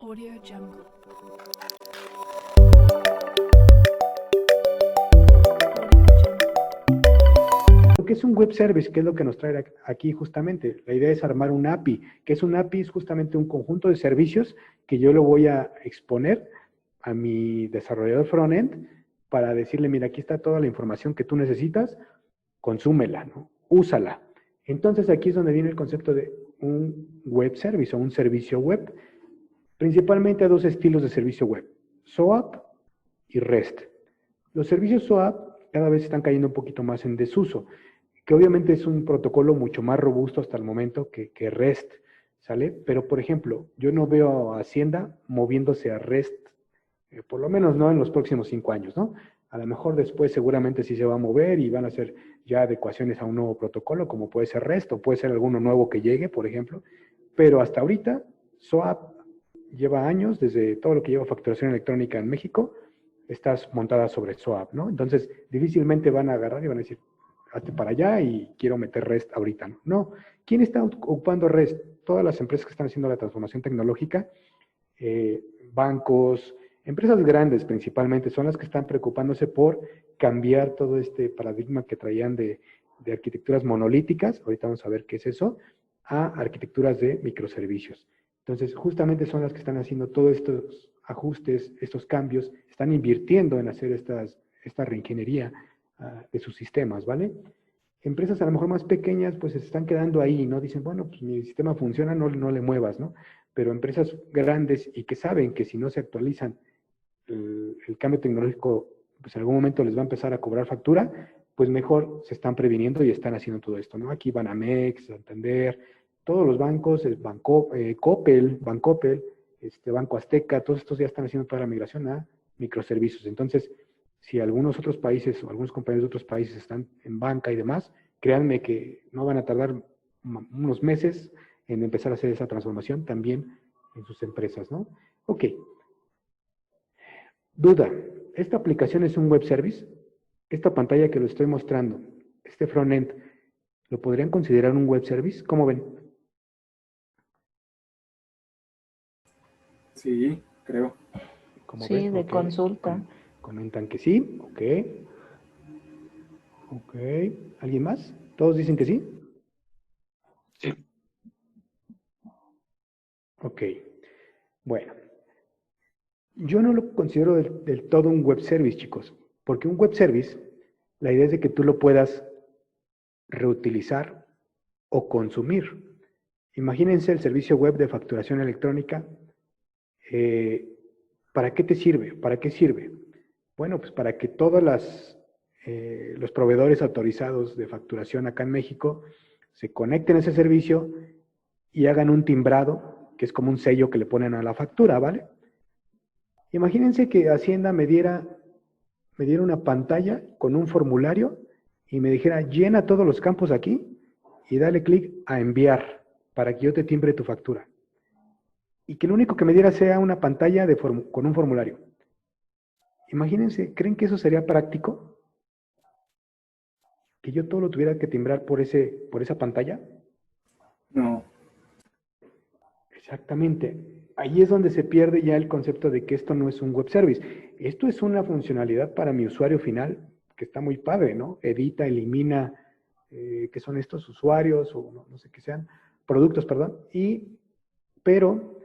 Audio Jungle. Lo que es un web service, que es lo que nos trae aquí justamente. La idea es armar un API, que es un API, es justamente un conjunto de servicios que yo lo voy a exponer a mi desarrollador frontend para decirle, mira, aquí está toda la información que tú necesitas, consúmela, ¿no? Úsala. Entonces aquí es donde viene el concepto de un web service o un servicio web. Principalmente a dos estilos de servicio web, SOAP y REST. Los servicios SOAP cada vez están cayendo un poquito más en desuso, que obviamente es un protocolo mucho más robusto hasta el momento que REST, ¿sale? Pero, por ejemplo, yo no veo a Hacienda moviéndose a REST, por lo menos no en los próximos 5 años, ¿no? A lo mejor después seguramente sí se va a mover y van a hacer ya adecuaciones a un nuevo protocolo, como puede ser REST o puede ser alguno nuevo que llegue, por ejemplo. Pero hasta ahorita, SOAP lleva años, desde todo lo que lleva facturación electrónica en México, estás montada sobre SOAP, ¿no? Entonces, difícilmente van a agarrar y van a decir, hazte para allá y quiero meter REST ahorita, ¿no? No. ¿Quién está ocupando REST? Todas las empresas que están haciendo la transformación tecnológica, bancos, empresas grandes principalmente, son las que están preocupándose por cambiar todo este paradigma que traían de arquitecturas monolíticas, ahorita vamos a ver qué es eso, a arquitecturas de microservicios. Entonces, justamente son las que están haciendo todos estos ajustes, estos cambios, están invirtiendo en hacer esta reingeniería de sus sistemas, ¿vale? Empresas a lo mejor más pequeñas, pues se están quedando ahí, ¿no? Dicen, bueno, pues mi sistema funciona, no le muevas, ¿no? Pero empresas grandes y que saben que si no se actualizan el cambio tecnológico, pues en algún momento les va a empezar a cobrar factura, pues mejor se están previniendo y están haciendo todo esto, ¿no? Aquí Banamex, Santander, todos los bancos, Coppel, Bancoppel, Banco Azteca, todos estos ya están haciendo toda la migración a microservicios. Entonces, si algunos otros países o algunos compañeros de otros países están en banca y demás, créanme que no van a tardar unos meses en empezar a hacer esa transformación también en sus empresas, ¿no? Ok. Duda, ¿esta aplicación es un web service? Esta pantalla que lo estoy mostrando, este frontend, ¿lo podrían considerar un web service? ¿Cómo ven? Sí, creo. ¿Cómo Sí, ven? de Ok. consulta. Comentan que sí. Ok. Ok. ¿Alguien más? ¿Todos dicen que sí? Sí. Ok. Bueno, yo no lo considero del todo un web service, chicos, porque un web service, la idea es de que tú lo puedas reutilizar o consumir. Imagínense el servicio web de facturación electrónica. eh, ¿Para qué te sirve? ¿Para qué sirve? Bueno, pues para que todos los proveedores autorizados de facturación acá en México se conecten a ese servicio y hagan un timbrado, que es como un sello que le ponen a la factura, ¿vale? Imagínense que Hacienda me diera una pantalla con un formulario y me dijera, llena todos los campos aquí y dale clic a enviar para que yo te timbre tu factura. Y que lo único que me diera sea una pantalla con un formulario. Imagínense, ¿creen que eso sería práctico? ¿Que yo todo lo tuviera que timbrar por esa pantalla? No. Exactamente. Ahí es donde se pierde ya el concepto de que esto no es un web service. Esto es una funcionalidad para mi usuario final que está muy padre, ¿no? Edita, elimina, ¿qué son estos usuarios o no sé qué sean? Productos, perdón. Pero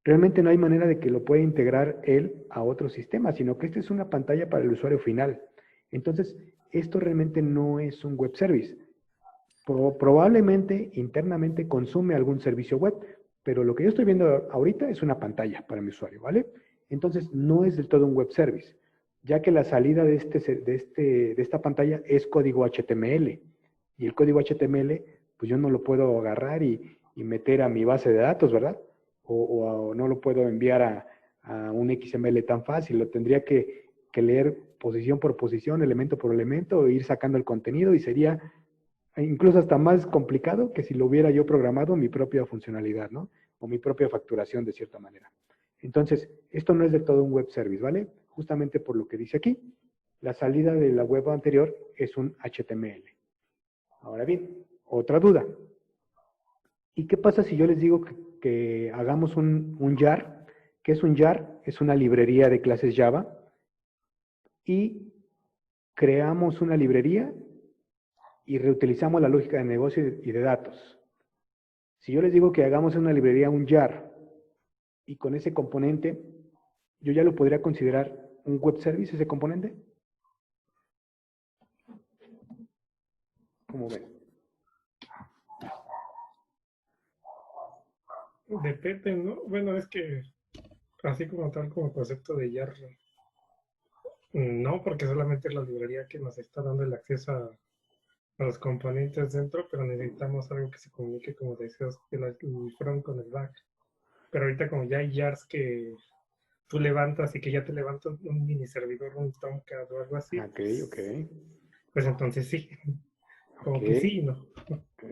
realmente no hay manera de que lo pueda integrar él a otro sistema, sino que esta es una pantalla para el usuario final. Entonces, esto realmente no es un web service. Probablemente internamente consume algún servicio web, pero lo que yo estoy viendo ahorita es una pantalla para mi usuario, ¿vale? Entonces, no es del todo un web service, ya que la salida de esta pantalla es código HTML. Y el código HTML, pues yo no lo puedo agarrar y meter a mi base de datos, ¿verdad? O no lo puedo enviar a un XML tan fácil, lo tendría que leer posición por posición, elemento por elemento, e ir sacando el contenido y sería incluso hasta más complicado que si lo hubiera yo programado mi propia funcionalidad, ¿no? O mi propia facturación de cierta manera. Entonces, esto no es de todo un web service, ¿vale? Justamente por lo que dice aquí. La salida de la web anterior es un HTML. Ahora bien, otra duda. ¿Y qué pasa si yo les digo que hagamos un jar ¿Qué es un jar? Es una librería de clases Java y creamos una librería y reutilizamos la lógica de negocio y de datos. Si yo les digo que hagamos en una librería un jar y con ese componente, yo ya lo podría considerar un web service, ese componente. ¿Cómo ven? Depende, ¿no? Bueno, es que así como tal, como concepto de YAR, no, porque solamente es la librería que nos está dando el acceso a los componentes dentro, pero necesitamos algo que se comunique, como decías, el front con el back. Pero ahorita como ya hay YARs que tú levantas y que ya te levanta un mini servidor, un Tomcat o algo así, Ok, ok. pues entonces sí, como Ok. que sí, ¿no?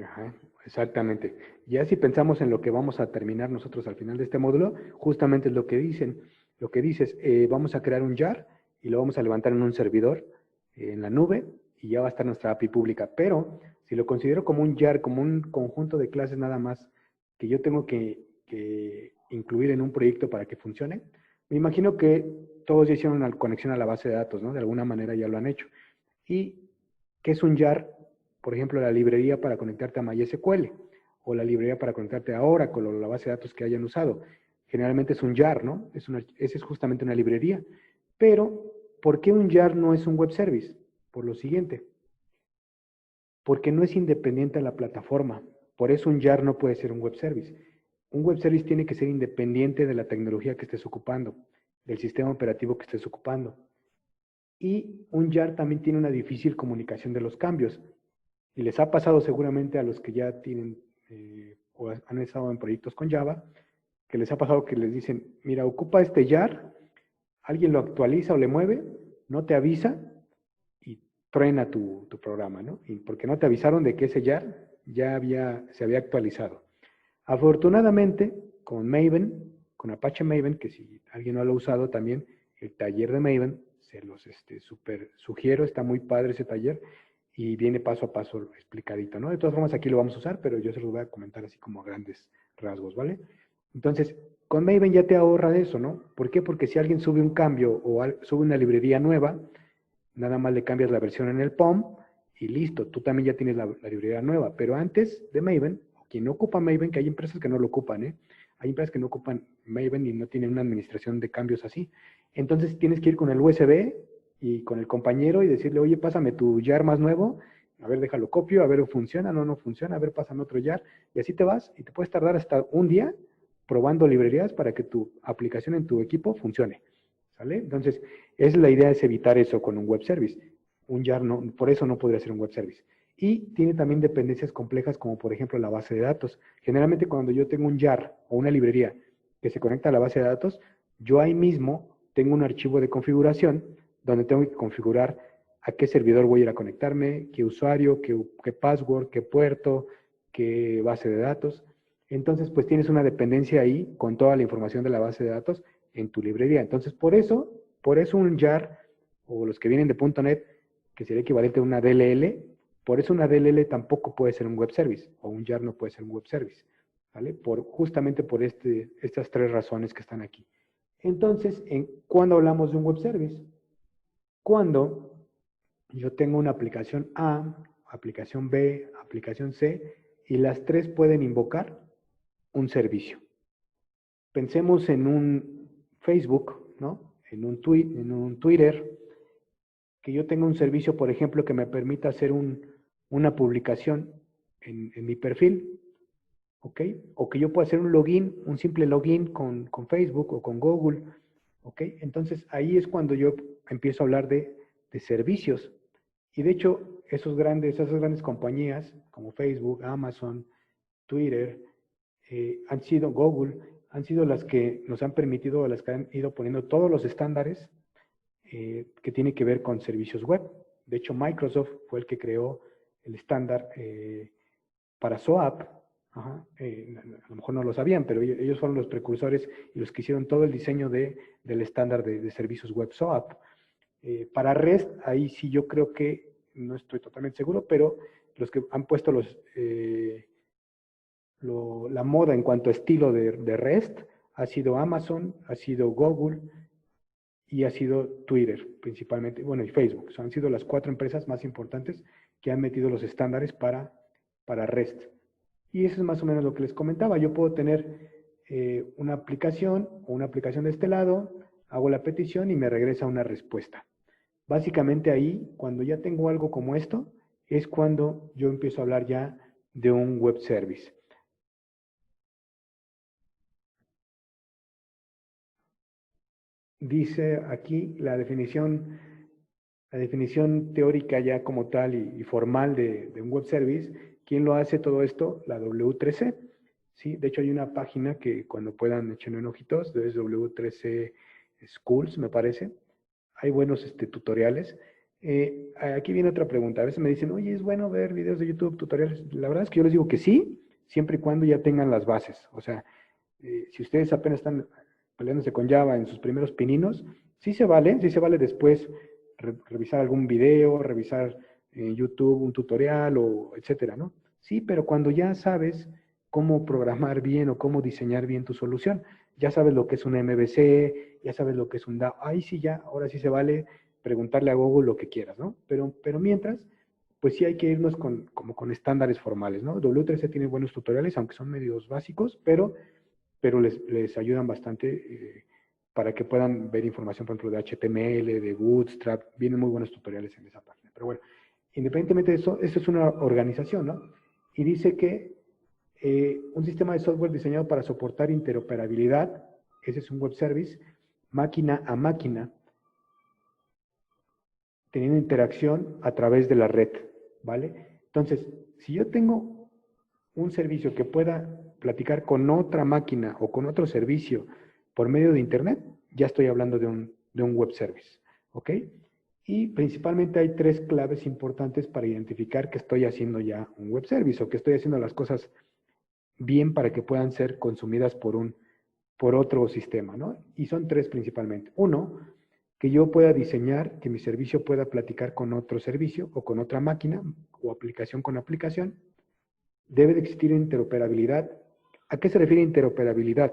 Ajá, exactamente. Ya si pensamos en lo que vamos a terminar nosotros al final de este módulo, justamente es lo que dicen. Lo que dices, vamos a crear un jar y lo vamos a levantar en un servidor en la nube y ya va a estar nuestra API pública. Pero si lo considero como un jar, como un conjunto de clases nada más que yo tengo que incluir en un proyecto para que funcione, me imagino que todos ya hicieron una conexión a la base de datos, ¿no? De alguna manera ya lo han hecho. ¿Y qué es un jar? Por ejemplo, la librería para conectarte a MySQL o la librería para conectarte a Oracle o la base de datos que hayan usado. Generalmente es un jar, ¿no? Ese es justamente una librería. Pero, ¿por qué un jar no es un web service? Por lo siguiente, porque no es independiente a la plataforma. Por eso un jar no puede ser un web service. Un web service tiene que ser independiente de la tecnología que estés ocupando, del sistema operativo que estés ocupando. Y un jar también tiene una difícil comunicación de los cambios. Y les ha pasado seguramente a los que ya tienen o han estado en proyectos con Java, que les ha pasado que les dicen, mira, ocupa este jar, alguien lo actualiza o le mueve, no te avisa y truena tu programa, ¿no? Y porque no te avisaron de que ese jar ya se había actualizado. Afortunadamente, con Maven, con Apache Maven, que si alguien no lo ha usado también, el taller de Maven, se los super sugiero, está muy padre ese taller y viene paso a paso explicadito, ¿no? De todas formas, aquí lo vamos a usar, pero yo se los voy a comentar así como a grandes rasgos, ¿vale? Entonces, con Maven ya te ahorra de eso, ¿no? ¿Por qué? Porque si alguien sube un cambio o sube una librería nueva, nada más le cambias la versión en el POM y listo, tú también ya tienes la librería nueva. Pero antes de Maven, quien no ocupa Maven, que hay empresas que no lo ocupan, ¿eh? Hay empresas que no ocupan Maven y no tienen una administración de cambios así. Entonces tienes que ir con el USB y con el compañero y decirle, oye, pásame tu jar más nuevo, a ver, déjalo copio, a ver, funciona, no funciona, a ver, pásame otro jar, y así te vas y te puedes tardar hasta un día probando librerías para que tu aplicación en tu equipo funcione, ¿sale? Entonces, la idea es evitar eso con un web service. Un jar no, por eso no podría ser un web service. Y tiene también dependencias complejas como por ejemplo la base de datos. Generalmente cuando yo tengo un jar o una librería que se conecta a la base de datos, yo ahí mismo tengo un archivo de configuración donde tengo que configurar a qué servidor voy a ir a conectarme, qué usuario, qué password, qué puerto, qué base de datos. Entonces, pues tienes una dependencia ahí con toda la información de la base de datos en tu librería. Entonces, por eso un jar, o los que vienen de .NET, que sería equivalente a una DLL, por eso una DLL tampoco puede ser un web service, o un jar no puede ser un web service, ¿vale? Justamente por estas tres razones que están aquí. Entonces, ¿cuándo hablamos de un web service? Cuando yo tengo una aplicación A, aplicación B, aplicación C, y las tres pueden invocar un servicio. Pensemos en un Facebook, ¿no? En un Twitter, que yo tenga un servicio, por ejemplo, que me permita hacer una publicación en mi perfil, ¿ok? O que yo pueda hacer un login, un simple login con Facebook o con Google, ¿ok? Entonces ahí es cuando yo empiezo a hablar de servicios. Y de hecho, esas grandes compañías como Facebook, Amazon, Twitter, han sido Google, han sido las que nos han permitido, las que han ido poniendo todos los estándares que tiene que ver con servicios web. De hecho, Microsoft fue el que creó el estándar para SOAP. Ajá, a lo mejor no lo sabían, pero ellos fueron los precursores y los que hicieron todo el diseño del estándar de servicios web SOAP. Para REST, ahí sí yo creo que, no estoy totalmente seguro, pero los que han puesto la moda en cuanto a estilo de REST ha sido Amazon, ha sido Google y ha sido Twitter principalmente, bueno, y Facebook. O sea, han sido las 4 empresas más importantes que han metido los estándares para REST. Y eso es más o menos lo que les comentaba. Yo puedo tener una aplicación o una aplicación de este lado, hago la petición y me regresa una respuesta. Básicamente ahí, cuando ya tengo algo como esto, es cuando yo empiezo a hablar ya de un web service. Dice aquí la definición teórica ya como tal y formal de un web service. ¿Quién lo hace todo esto? La W3C. ¿Sí? De hecho, hay una página que cuando puedan echenle un ojito, es W3C Schools, me parece. Hay buenos tutoriales. Aquí viene otra pregunta. A veces me dicen, oye, ¿es bueno ver videos de YouTube, tutoriales? La verdad es que yo les digo que sí, siempre y cuando ya tengan las bases. O sea, si ustedes apenas están peleándose con Java en sus primeros pininos, sí se vale después revisar algún video, revisar en YouTube un tutorial o etcétera, ¿no? Sí, pero cuando ya sabes cómo programar bien o cómo diseñar bien tu solución, ya sabes lo que es un MVC, ya sabes lo que es un DAO, ahí sí ya, ahora sí se vale preguntarle a Google lo que quieras, ¿no? Pero mientras, pues sí hay que irnos como con estándares formales, ¿no? W3C tiene buenos tutoriales, aunque son medios básicos, pero les ayudan bastante para que puedan ver información, por ejemplo, de HTML, de Bootstrap, vienen muy buenos tutoriales en esa página. Pero bueno, independientemente de eso, esto es una organización, ¿no? Y dice que un sistema de software diseñado para soportar interoperabilidad, ese es un web service, máquina a máquina, teniendo interacción a través de la red, ¿vale? Entonces, si yo tengo un servicio que pueda platicar con otra máquina o con otro servicio por medio de Internet, ya estoy hablando de un web service, ¿ok? Y principalmente hay 3 claves importantes para identificar que estoy haciendo ya un web service o que estoy haciendo las cosas bien para que puedan ser consumidas por otro sistema, ¿no? Y son 3 principalmente. Uno, que yo pueda diseñar que mi servicio pueda platicar con otro servicio o con otra máquina o aplicación con aplicación. Debe de existir interoperabilidad. ¿A qué se refiere interoperabilidad?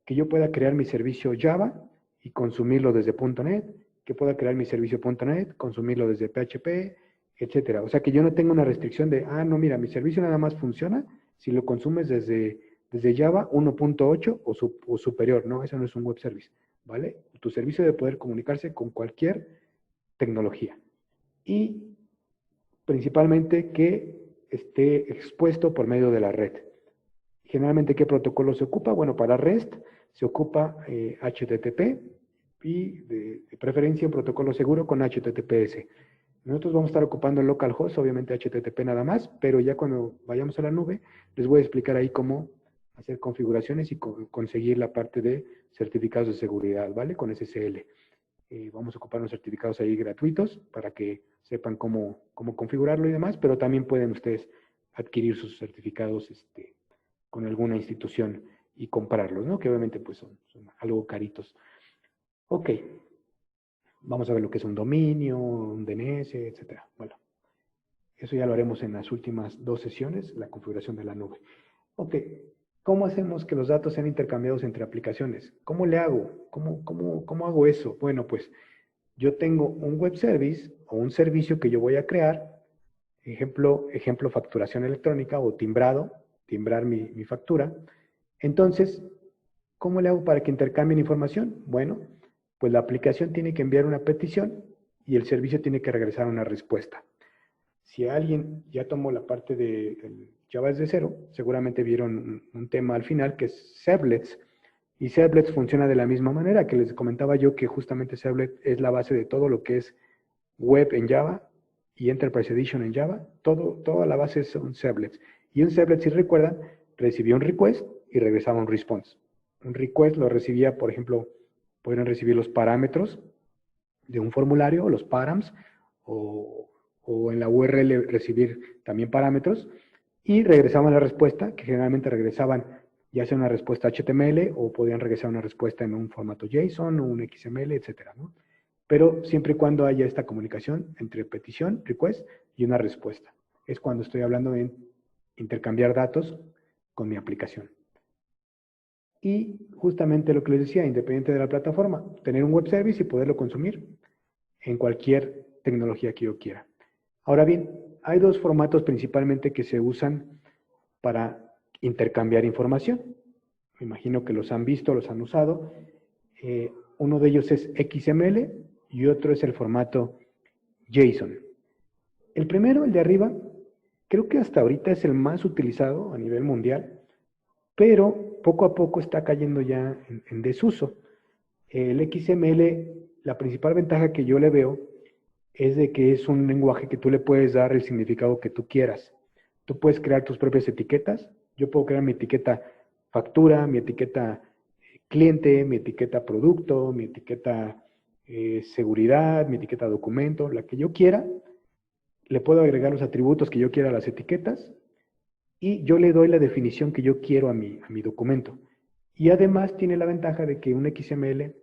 Que yo pueda crear mi servicio Java y consumirlo desde .NET, que pueda crear mi servicio .NET, consumirlo desde PHP, etcétera. O sea, que yo no tenga una restricción de, no, mira, mi servicio nada más funciona si lo consumes desde Java 1.8 o superior. No, eso no es un web service, ¿vale? Tu servicio debe poder comunicarse con cualquier tecnología. Y principalmente que esté expuesto por medio de la red. Generalmente, ¿qué protocolo se ocupa? Bueno, para REST se ocupa HTTP y de preferencia un protocolo seguro con HTTPS. Nosotros vamos a estar ocupando el localhost, obviamente HTTP nada más, pero ya cuando vayamos a la nube, les voy a explicar ahí cómo hacer configuraciones y conseguir la parte de certificados de seguridad, ¿vale? Con SSL. Vamos a ocupar unos certificados ahí gratuitos para que sepan cómo configurarlo y demás, pero también pueden ustedes adquirir sus certificados con alguna institución y comprarlos, ¿no? Que obviamente pues son algo caritos. Ok, vamos a ver lo que es un dominio, un DNS, etcétera. Bueno, eso ya lo haremos en las últimas 2 sesiones, la configuración de la nube. Ok, ¿cómo hacemos que los datos sean intercambiados entre aplicaciones? ¿Cómo le hago? ¿Cómo hago eso? Bueno, pues yo tengo un web service o un servicio que yo voy a crear, ejemplo facturación electrónica o timbrar mi factura. Entonces, ¿cómo le hago para que intercambien información? Bueno, pues la aplicación tiene que enviar una petición y el servicio tiene que regresar una respuesta. Si alguien ya tomó la parte de Java desde cero, seguramente vieron un tema al final que es Servlets. Y Servlets funciona de la misma manera que les comentaba yo que justamente Servlet es la base de todo lo que es web en Java y Enterprise Edition en Java. Toda la base son Servlets. Y un Servlet, si recuerdan, recibía un request y regresaba un response. Un request lo recibía, por ejemplo, podrían recibir los parámetros de un formulario, los params, o en la URL recibir también parámetros, y regresaban la respuesta, que generalmente regresaban ya sea una respuesta HTML o podían regresar una respuesta en un formato JSON o un XML, etcétera, ¿no? Pero siempre y cuando haya esta comunicación entre petición, request y una respuesta. Es cuando estoy hablando de intercambiar datos con mi aplicación. Y justamente lo que les decía, independiente de la plataforma, tener un web service y poderlo consumir en cualquier tecnología que yo quiera. Ahora bien, hay dos formatos principalmente que se usan para intercambiar información. Me imagino que los han visto, los han usado. Uno de ellos es XML y otro es el formato JSON. El primero, el de arriba, creo que hasta ahorita es el más utilizado a nivel mundial, pero poco a poco está cayendo ya en desuso. El XML, la principal ventaja que yo le veo es de que es un lenguaje que tú le puedes dar el significado que tú quieras. Tú puedes crear tus propias etiquetas. Yo puedo crear mi etiqueta factura, mi etiqueta cliente, mi etiqueta producto, mi etiqueta seguridad, mi etiqueta documento, la que yo quiera. Le puedo agregar los atributos que yo quiera a las etiquetas y yo le doy la definición que yo quiero a mi documento. Y además tiene la ventaja de que un XML,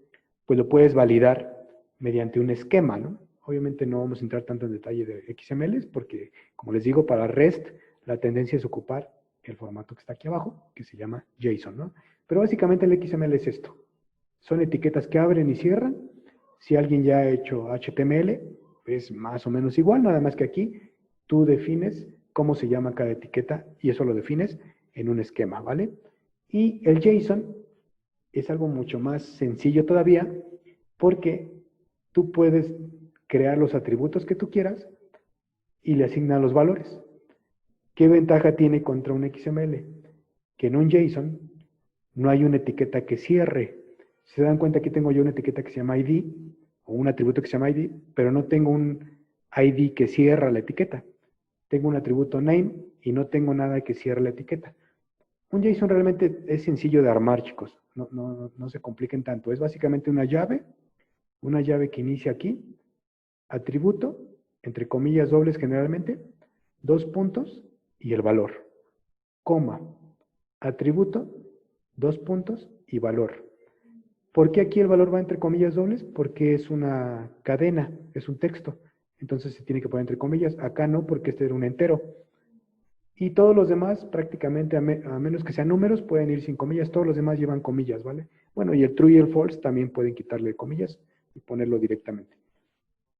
pues lo puedes validar mediante un esquema, ¿no? Obviamente no vamos a entrar tanto en detalle de XMLs porque, como les digo, para REST la tendencia es ocupar el formato que está aquí abajo, que se llama JSON, ¿no? Pero básicamente el XML es esto. Son etiquetas que abren y cierran. Si alguien ya ha hecho HTML, es más o menos igual, nada más que aquí tú defines cómo se llama cada etiqueta y eso lo defines en un esquema, ¿vale? Y el JSON es algo mucho más sencillo todavía porque tú puedes crear los atributos que tú quieras y le asignas los valores. ¿Qué ventaja tiene contra un XML? Que en un JSON no hay una etiqueta que cierre. Si se dan cuenta, aquí tengo yo una etiqueta que se llama ID o un atributo que se llama ID, pero no tengo un ID que cierra la etiqueta. Tengo un atributo name y no tengo nada que cierre la etiqueta. Un JSON realmente es sencillo de armar, chicos. No se compliquen tanto. Es básicamente una llave que inicia aquí, atributo, entre comillas dobles generalmente, dos puntos y el valor, coma, atributo, dos puntos y valor. ¿Por qué aquí el valor va entre comillas dobles? Porque es una cadena, es un texto. Entonces se tiene que poner entre comillas. Acá no, porque este era un entero. Y todos los demás, prácticamente, a menos que sean números, pueden ir sin comillas. Todos los demás llevan comillas, ¿vale? Bueno, y el true y el false también pueden quitarle comillas y ponerlo directamente.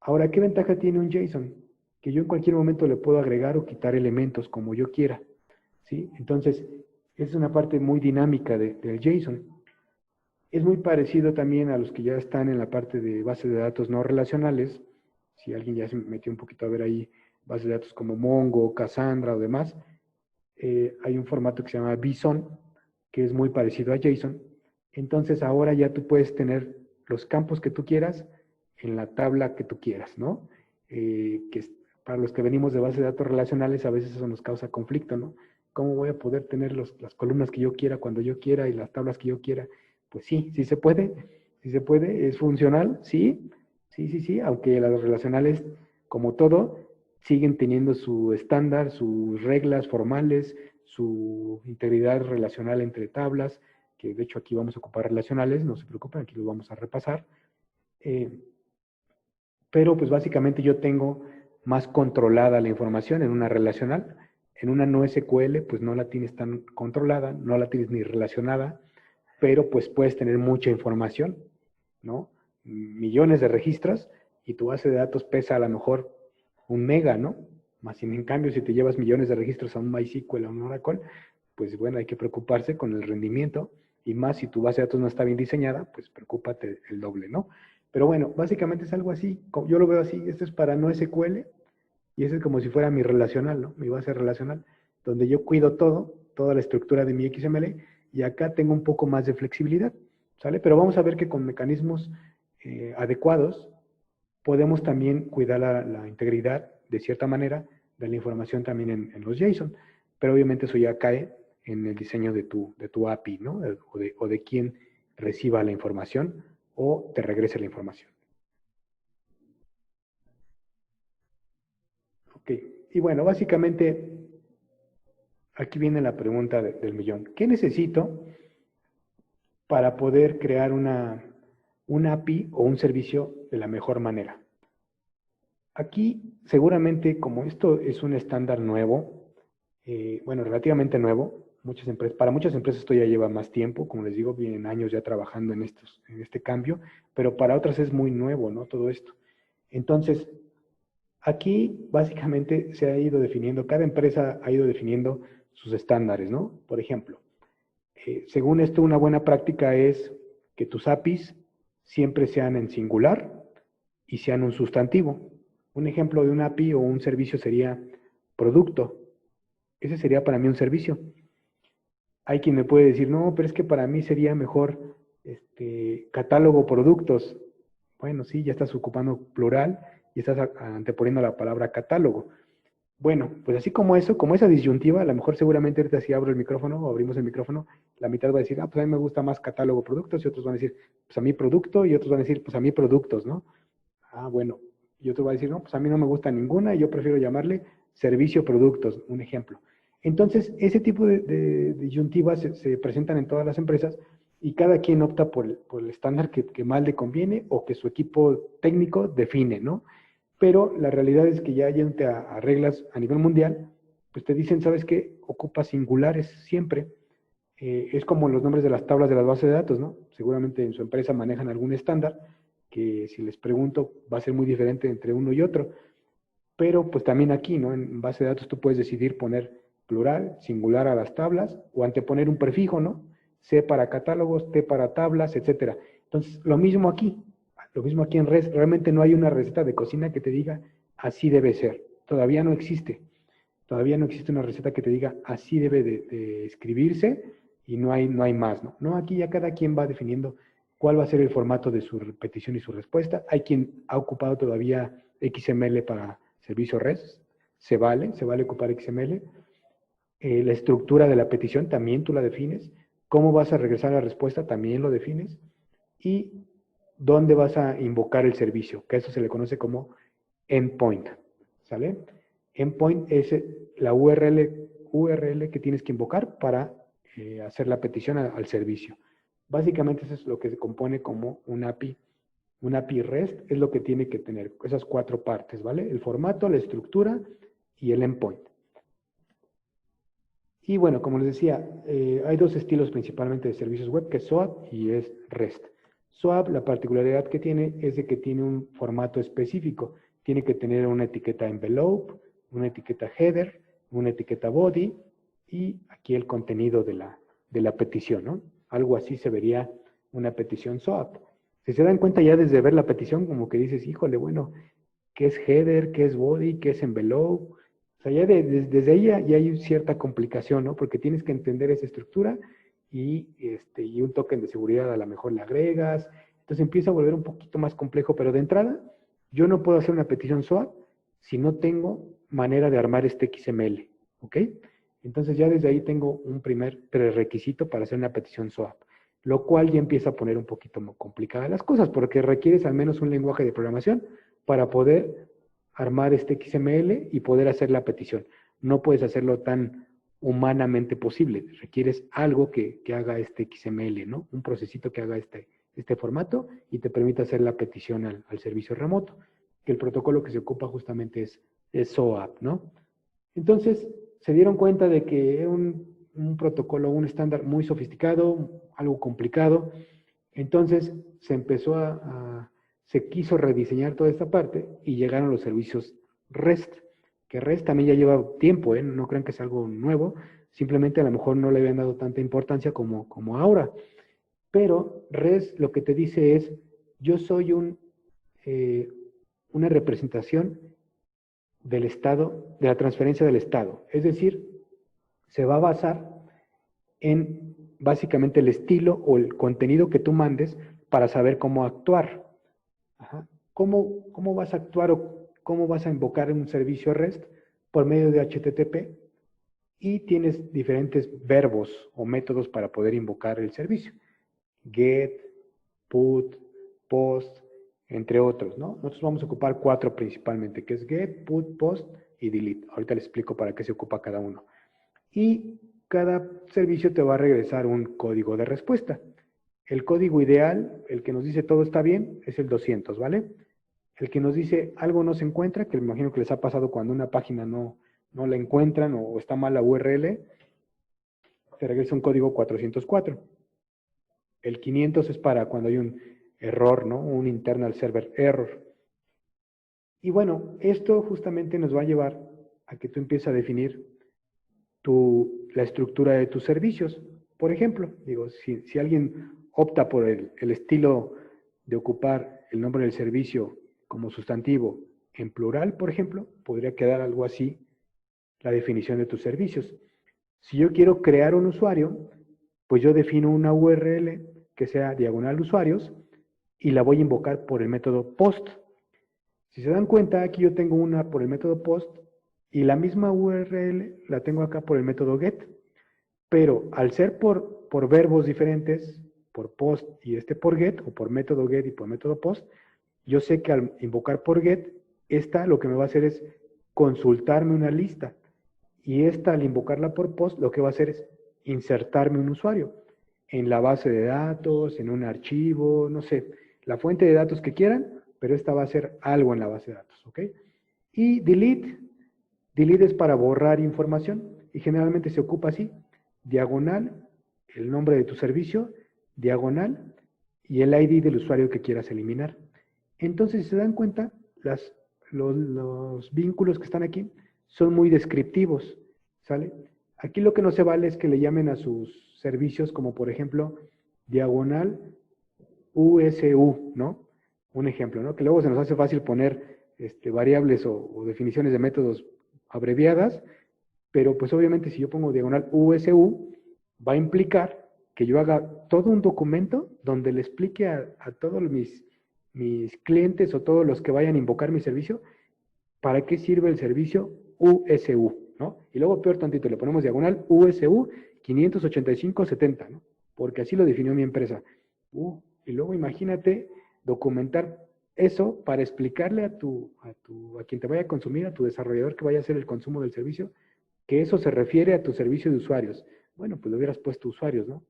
Ahora, ¿qué ventaja tiene un JSON? Que yo en cualquier momento le puedo agregar o quitar elementos como yo quiera, ¿sí? Entonces, es una parte muy dinámica del JSON. Es muy parecido también a los que ya están en la parte de bases de datos no relacionales. Si alguien ya se metió un poquito a ver ahí bases de datos como Mongo, Cassandra o demás, hay un formato que se llama JSON, que es muy parecido a JSON. Entonces ahora ya tú puedes tener los campos que tú quieras en la tabla que tú quieras, ¿no? Para los que venimos de bases de datos relacionales a veces eso nos causa conflicto, ¿no? ¿Cómo voy a poder tener las columnas que yo quiera cuando yo quiera y las tablas que yo quiera? Pues sí, sí se puede, es funcional, sí, aunque las relacionales, como todo, siguen teniendo su estándar, sus reglas formales, su integridad relacional entre tablas, que de hecho aquí vamos a ocupar relacionales, no se preocupen, aquí los vamos a repasar. Pero pues básicamente yo tengo más controlada la información en una relacional. En una no SQL, pues no la tienes tan controlada, no la tienes ni relacionada, pero pues puedes tener mucha información, ¿no? Millones de registros y tu base de datos pesa a lo mejor 1 mega, ¿no? Más sin en cambio, si te llevas millones de registros a un MySQL o a un Oracle, pues bueno, hay que preocuparse con el rendimiento y más si tu base de datos no está bien diseñada, pues preocúpate el doble, ¿no? Pero bueno, básicamente es algo así, yo lo veo así, esto es para no SQL y eso es como si fuera mi relacional, ¿no? Mi base relacional, donde yo cuido todo, toda la estructura de mi XML y acá tengo un poco más de flexibilidad, ¿sale? Pero vamos a ver que con mecanismos adecuados podemos también cuidar la integridad de cierta manera de la información también en los JSON, pero obviamente eso ya cae en el diseño de tu API, ¿no? O de quien reciba la información o te regrese la información. Ok, y bueno, básicamente aquí viene la pregunta del millón. ¿Qué necesito para poder crear un API o un servicio de la mejor manera? Aquí, seguramente, como esto es un estándar nuevo, bueno, relativamente nuevo, Para muchas empresas esto ya lleva más tiempo, como les digo, vienen años ya trabajando en este cambio, pero para otras es muy nuevo, ¿no? Todo esto. Entonces, aquí básicamente se ha ido definiendo, cada empresa ha ido definiendo sus estándares, ¿no? Por ejemplo, según esto, una buena práctica es que tus APIs siempre sean en singular y sean un sustantivo. Un ejemplo de un API o un servicio sería producto. Ese sería para mí un servicio. Hay quien me puede decir, no, pero es que para mí sería mejor catálogo productos. Bueno, sí, ya estás ocupando plural y estás anteponiendo la palabra catálogo. Bueno, pues así como eso, como esa disyuntiva, a lo mejor seguramente ahorita si abro el micrófono o abrimos el micrófono, la mitad va a decir, pues a mí me gusta más catálogo productos, y otros van a decir, pues a mí producto, y otros van a decir, pues a mí productos, ¿no? Ah, bueno, y otro va a decir, no, pues a mí no me gusta ninguna, y yo prefiero llamarle servicio productos, un ejemplo. Entonces, ese tipo de disyuntivas se presentan en todas las empresas y cada quien opta por el estándar que más le conviene o que su equipo técnico define, ¿no? Pero la realidad es que ya yéndote a reglas a nivel mundial, pues te dicen, ¿sabes qué? Ocupa singulares siempre. Es como los nombres de las tablas de las bases de datos, ¿no? Seguramente en su empresa manejan algún estándar que si les pregunto va a ser muy diferente entre uno y otro. Pero pues también aquí, ¿no? En base de datos tú puedes decidir poner plural, singular a las tablas o anteponer un prefijo, ¿no? C para catálogos, T para tablas, etcétera. Entonces, lo mismo aquí en REST. Realmente no hay una receta de cocina que te diga así debe ser. Todavía no existe. Todavía no existe una receta que te diga así debe de escribirse y no hay más, ¿no? No, aquí ya cada quien va definiendo cuál va a ser el formato de su petición y su respuesta. Hay quien ha ocupado todavía XML para servicio REST. Se vale ocupar XML. La estructura de la petición también tú la defines. Cómo vas a regresar la respuesta también lo defines. Y dónde vas a invocar el servicio, que a eso se le conoce como endpoint, ¿sale? Endpoint es la URL que tienes que invocar para hacer la petición al servicio. Básicamente eso es lo que se compone como un API. Un API REST es lo que tiene que tener esas 4 partes, ¿vale? El formato, la estructura y el endpoint. Y bueno, como les decía, hay 2 estilos principalmente de servicios web, que es SOAP y es REST. SOAP, la particularidad que tiene es de que tiene un formato específico. Tiene que tener una etiqueta envelope, una etiqueta header, una etiqueta body y aquí el contenido de la petición, ¿no? Algo así se vería una petición SOAP. Si se dan cuenta ya desde ver la petición, como que dices, híjole, bueno, ¿qué es header? ¿Qué es body? ¿Qué es envelope? O sea, ya desde ahí ya hay cierta complicación, ¿no? Porque tienes que entender esa estructura y un token de seguridad a lo mejor le agregas. Entonces empieza a volver un poquito más complejo, pero de entrada yo no puedo hacer una petición SOAP si no tengo manera de armar este XML, ¿ok? Entonces ya desde ahí tengo un primer prerequisito para hacer una petición SOAP, lo cual ya empieza a poner un poquito más complicadas las cosas, porque requieres al menos un lenguaje de programación para poder armar este XML y poder hacer la petición. No puedes hacerlo tan humanamente posible. Requieres algo que haga este XML, ¿no? Un procesito que haga este formato y te permita hacer la petición al servicio remoto. Que el protocolo que se ocupa justamente es SOAP, ¿no? Entonces, se dieron cuenta de que era un protocolo, un estándar muy sofisticado, algo complicado. Entonces, se quiso rediseñar toda esta parte y llegaron los servicios REST, que REST también ya lleva tiempo, ¿eh? No crean que es algo nuevo, simplemente a lo mejor no le habían dado tanta importancia como ahora. Pero REST lo que te dice es, yo soy una representación del estado, de la transferencia del estado. Es decir, se va a basar en básicamente el estilo o el contenido que tú mandes para saber cómo actuar. Ajá. ¿Cómo vas a actuar o cómo vas a invocar un servicio REST? Por medio de HTTP y tienes diferentes verbos o métodos para poder invocar el servicio. Get, put, post, entre otros, ¿no? Nosotros vamos a ocupar 4 principalmente, que es get, put, post y delete. Ahorita les explico para qué se ocupa cada uno. Y cada servicio te va a regresar un código de respuesta. El código ideal, el que nos dice todo está bien, es el 200, ¿vale? El que nos dice algo no se encuentra, que me imagino que les ha pasado cuando una página no la encuentran o está mal la URL, te regresa un código 404. El 500 es para cuando hay un error, ¿no? Un internal server error. Y bueno, esto justamente nos va a llevar a que tú empieces a definir la estructura de tus servicios. Por ejemplo, digo, si alguien opta por el estilo de ocupar el nombre del servicio como sustantivo en plural, por ejemplo, podría quedar algo así la definición de tus servicios. Si yo quiero crear un usuario, pues yo defino una URL que sea diagonal usuarios y la voy a invocar por el método post. Si se dan cuenta, aquí yo tengo una por el método post y la misma URL la tengo acá por el método get. Pero al ser por verbos diferentes, por post y por get, o por método get y por método post, yo sé que al invocar por get, esta lo que me va a hacer es consultarme una lista. Y esta al invocarla por post, lo que va a hacer es insertarme un usuario en la base de datos, en un archivo, no sé, la fuente de datos que quieran, pero esta va a ser algo en la base de datos, ¿ok? Y delete es para borrar información y generalmente se ocupa así, diagonal, el nombre de tu servicio, diagonal y el ID del usuario que quieras eliminar. Entonces, si se dan cuenta, los vínculos que están aquí son muy descriptivos, ¿sale? Aquí lo que no se vale es que le llamen a sus servicios como, por ejemplo, diagonal USU, ¿no? Un ejemplo, ¿no? Que luego se nos hace fácil poner variables o definiciones de métodos abreviadas, pero pues obviamente si yo pongo diagonal USU, va a implicar que yo haga todo un documento donde le explique a todos mis clientes o todos los que vayan a invocar mi servicio, para qué sirve el servicio USU, ¿no? Y luego peor tantito, le ponemos diagonal USU 58570, ¿no? Porque así lo definió mi empresa. Y luego imagínate documentar eso para explicarle a quien te vaya a consumir, a tu desarrollador que vaya a hacer el consumo del servicio, que eso se refiere a tu servicio de usuarios. Bueno, pues le hubieras puesto usuarios, ¿no?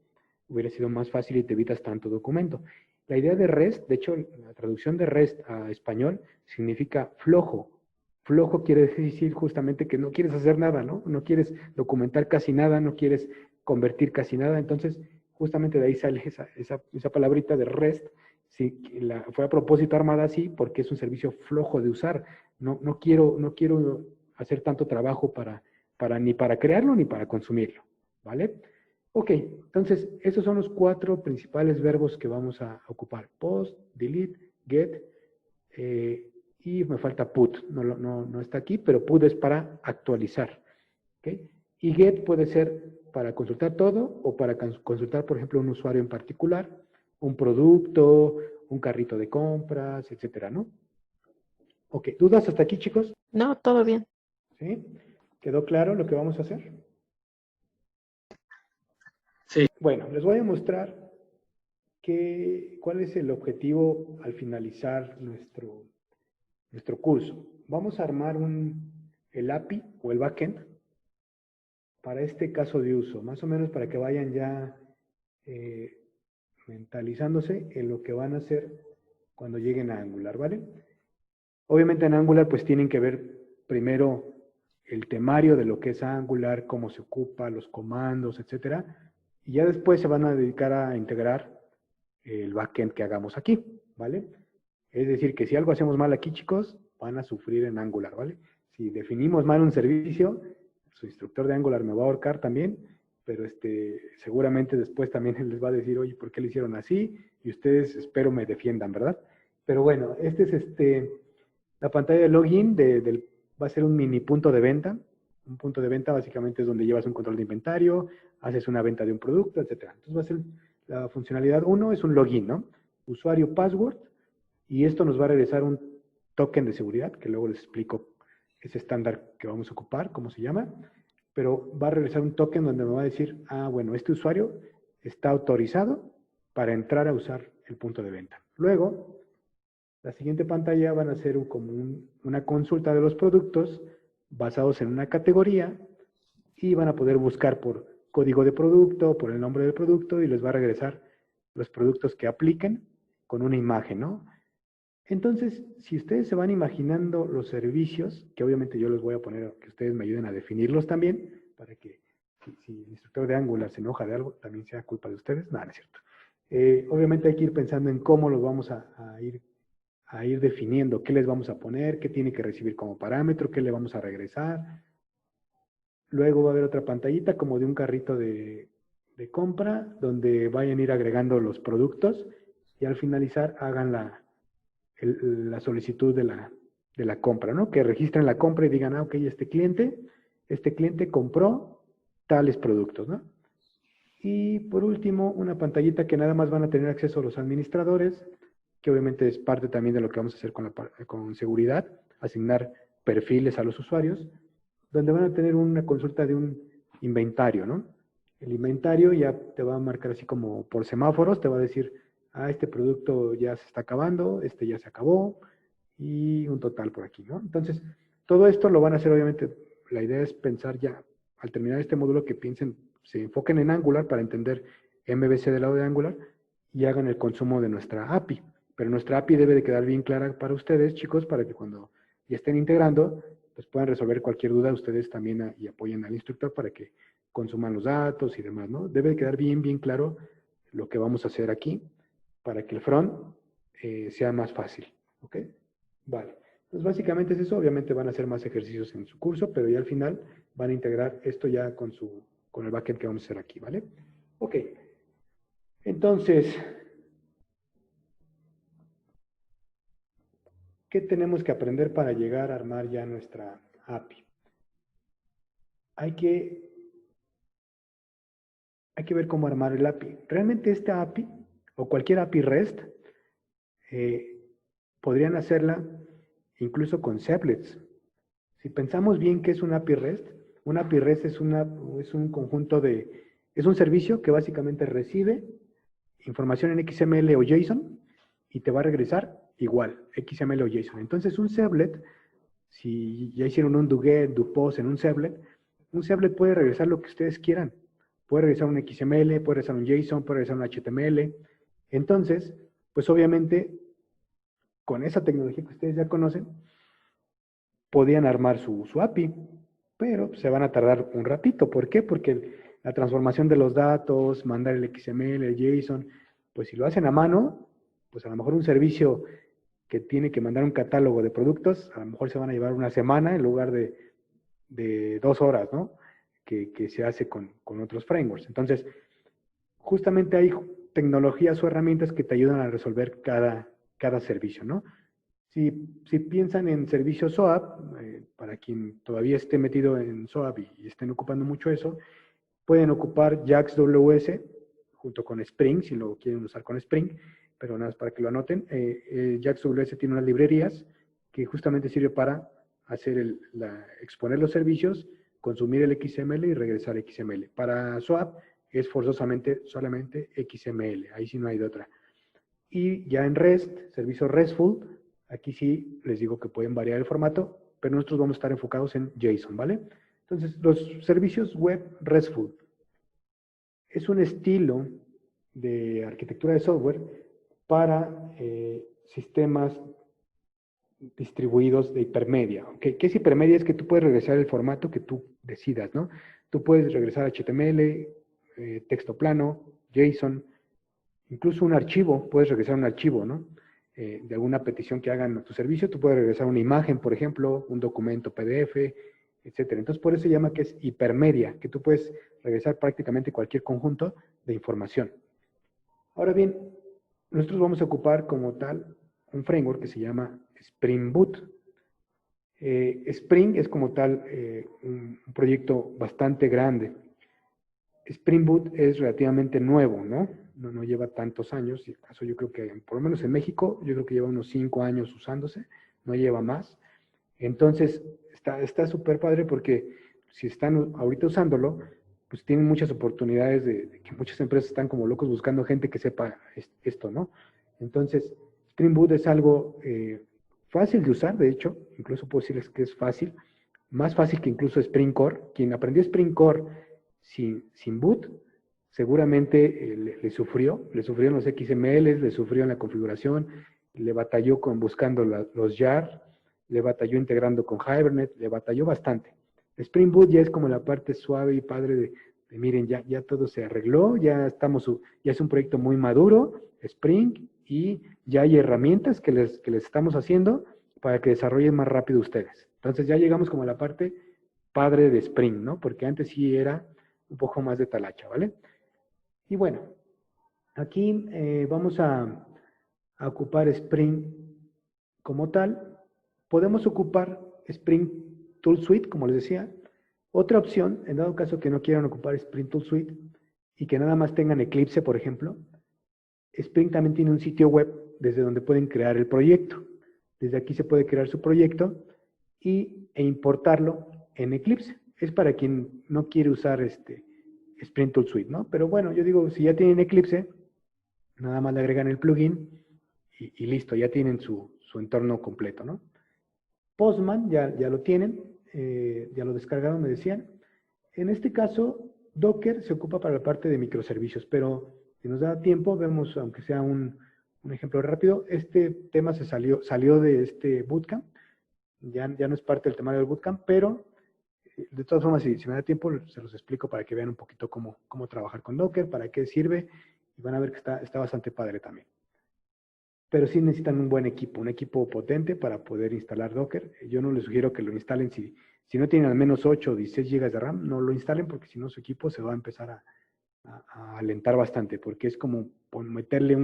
Hubiera sido más fácil y te evitas tanto documento. La idea de REST, de hecho, la traducción de REST a español significa flojo. Flojo quiere decir justamente que no quieres hacer nada, ¿no? No quieres documentar casi nada, no quieres convertir casi nada. Entonces, justamente de ahí sale esa palabrita de REST. Sí, fue a propósito armada así porque es un servicio flojo de usar. No quiero hacer tanto trabajo ni para crearlo ni para consumirlo, ¿vale? Ok, entonces esos son los 4 principales verbos que vamos a ocupar. Post, delete, get, y me falta put. No está aquí, pero put es para actualizar. ¿Okay? Y get puede ser para consultar todo o para consultar, por ejemplo, un usuario en particular, un producto, un carrito de compras, etcétera, ¿no? Ok, ¿dudas hasta aquí, chicos? No, todo bien. ¿Sí? ¿Quedó claro lo que vamos a hacer? Sí. Bueno, les voy a mostrar cuál es el objetivo al finalizar nuestro curso. Vamos a armar el API o el backend para este caso de uso, más o menos para que vayan ya mentalizándose en lo que van a hacer cuando lleguen a Angular, ¿vale? Obviamente en Angular pues tienen que ver primero el temario de lo que es Angular, cómo se ocupa, los comandos, etcétera, y ya después se van a dedicar a integrar el backend que hagamos aquí, ¿vale? Es decir, que si algo hacemos mal aquí, chicos, van a sufrir en Angular, ¿vale? Si definimos mal un servicio, su instructor de Angular me va a ahorcar también, pero seguramente después también él les va a decir, oye, ¿por qué lo hicieron así? Y ustedes espero me defiendan, ¿verdad? Pero bueno, este es la pantalla de login va a ser un mini punto de venta. Un punto de venta básicamente es donde llevas un control de inventario, haces una venta de un producto, etcétera. Entonces va a ser la funcionalidad 1, es un login, ¿no? Usuario, password, y esto nos va a regresar un token de seguridad, que luego les explico ese estándar que vamos a ocupar, cómo se llama, pero va a regresar un token donde me va a decir, bueno, este usuario está autorizado para entrar a usar el punto de venta. Luego, la siguiente pantalla van a ser como una consulta de los productos basados en una categoría y van a poder buscar por código de producto, por el nombre del producto y les va a regresar los productos que apliquen con una imagen, ¿no? Entonces, si ustedes se van imaginando los servicios, que obviamente yo les voy a poner a que ustedes me ayuden a definirlos también, para que si el instructor de Angular se enoja de algo, también sea culpa de ustedes. No, no es cierto. Obviamente hay que ir pensando en cómo los vamos a ir definiendo, qué les vamos a poner, qué tiene que recibir como parámetro, qué le vamos a regresar. Luego va a haber otra pantallita como de un carrito de compra, donde vayan a ir agregando los productos y al finalizar hagan la solicitud de la compra, ¿no? Que registren la compra y digan, ok, este cliente compró tales productos, ¿no? Y por último, una pantallita que nada más van a tener acceso los administradores, que obviamente es parte también de lo que vamos a hacer con seguridad, asignar perfiles a los usuarios, donde van a tener una consulta de un inventario, ¿no? El inventario ya te va a marcar así como por semáforos, te va a decir, este producto ya se está acabando, este ya se acabó, y un total por aquí, ¿no? Entonces, todo esto lo van a hacer, obviamente, la idea es pensar ya, al terminar este módulo, que piensen, se enfoquen en Angular para entender MVC del lado de Angular y hagan el consumo de nuestra API. Pero nuestra API debe de quedar bien clara para ustedes, chicos, para que cuando ya estén integrando, pues puedan resolver cualquier duda ustedes también y apoyen al instructor para que consuman los datos y demás, ¿no? Debe de quedar bien claro lo que vamos a hacer aquí para que el front sea más fácil, ¿ok? Vale. Entonces, básicamente es eso. Obviamente van a hacer más ejercicios en su curso, pero ya al final van a integrar esto ya con el backend que vamos a hacer aquí, ¿vale? Ok. Entonces, ¿qué tenemos que aprender para llegar a armar ya nuestra API? Hay que ver cómo armar el API. Realmente esta API, o cualquier API REST, podrían hacerla incluso con servlets. Si pensamos bien qué es un API REST, un API REST es un conjunto es un servicio que básicamente recibe información en XML o JSON y te va a regresar igual, XML o JSON. Entonces un servlet, si ya hicieron un do-get, do-post en un servlet puede regresar lo que ustedes quieran. Puede regresar un XML, puede regresar un JSON, puede regresar un HTML. Entonces, pues obviamente, con esa tecnología que ustedes ya conocen, podían armar su API, pero se van a tardar un ratito. ¿Por qué? Porque la transformación de los datos, mandar el XML, el JSON, pues si lo hacen a mano, pues a lo mejor un servicio que tiene que mandar un catálogo de productos, a lo mejor se van a llevar una semana en lugar de 2 horas, ¿no? Que se hace con otros frameworks. Entonces, justamente hay tecnologías o herramientas que te ayudan a resolver cada servicio, ¿no? Si piensan en servicios SOAP, para quien todavía esté metido en SOAP y estén ocupando mucho eso, pueden ocupar JAX-WS junto con Spring, si lo quieren usar con Spring, pero nada más para que lo anoten. JAX-WS tiene unas librerías que justamente sirve para hacer exponer los servicios, consumir el XML y regresar XML. Para SOAP es forzosamente solamente XML, ahí sí no hay de otra. Y ya en REST, servicios RESTful, aquí sí les digo que pueden variar el formato, pero nosotros vamos a estar enfocados en JSON, ¿vale? Entonces, los servicios web RESTful es un estilo de arquitectura de software para sistemas distribuidos de hipermedia. ¿Okay? ¿Qué es hipermedia? Es que tú puedes regresar el formato que tú decidas, ¿no? Tú puedes regresar HTML, texto plano, JSON, incluso un archivo, puedes regresar un archivo, ¿no? De alguna petición que hagan a tu servicio, tú puedes regresar una imagen, por ejemplo, un documento PDF, etcétera. Entonces, por eso se llama que es hipermedia, que tú puedes regresar prácticamente cualquier conjunto de información. Ahora bien, nosotros vamos a ocupar como tal un framework que se llama Spring Boot. Spring es como tal un proyecto bastante grande. Spring Boot es relativamente nuevo, ¿no? No lleva tantos años, y acaso yo creo que, por lo menos en México, yo creo que lleva unos 5 años usándose, no lleva más. Entonces, está súper padre porque si están ahorita usándolo, pues tienen muchas oportunidades de que muchas empresas están como locos buscando gente que sepa esto, ¿no? Entonces, Spring Boot es algo fácil de usar, de hecho, incluso puedo decirles que es fácil, más fácil que incluso Spring Core. Quien aprendió Spring Core sin boot, seguramente le sufrieron los XMLs, le sufrió en la configuración, le batalló buscando los jar, le batalló integrando con Hibernate, le batalló bastante. Spring Boot ya es como la parte suave y padre miren, ya todo se arregló, ya es un proyecto muy maduro, Spring, y ya hay herramientas que les estamos haciendo para que desarrollen más rápido ustedes. Entonces ya llegamos como a la parte padre de Spring, ¿no? Porque antes sí era un poco más de talacha, ¿vale? Y bueno, aquí vamos a ocupar Spring como tal. Podemos ocupar Spring Tool Suite, como les decía. Otra opción, en dado caso que no quieran ocupar Spring Tool Suite y que nada más tengan Eclipse, por ejemplo, Spring también tiene un sitio web desde donde pueden crear el proyecto. Desde aquí se puede crear su proyecto e importarlo en Eclipse. Es para quien no quiere usar Spring Tool Suite, ¿no? Pero bueno, yo digo, si ya tienen Eclipse, nada más le agregan el plugin y listo, ya tienen su entorno completo, ¿no? Postman ya lo tienen, ya lo descargaron, me decían. En este caso, Docker se ocupa para la parte de microservicios, pero si nos da tiempo, vemos, aunque sea un ejemplo rápido, este tema salió de este bootcamp, ya no es parte del temario del bootcamp, pero de todas formas, si me da tiempo, se los explico para que vean un poquito cómo trabajar con Docker, para qué sirve, y van a ver que está bastante padre también. Pero sí necesitan un buen equipo, un equipo potente para poder instalar Docker. Yo no les sugiero que lo instalen si no tienen al menos 8 o 16 GB de RAM, no lo instalen porque si no su equipo se va a empezar a alentar bastante, porque es como meterle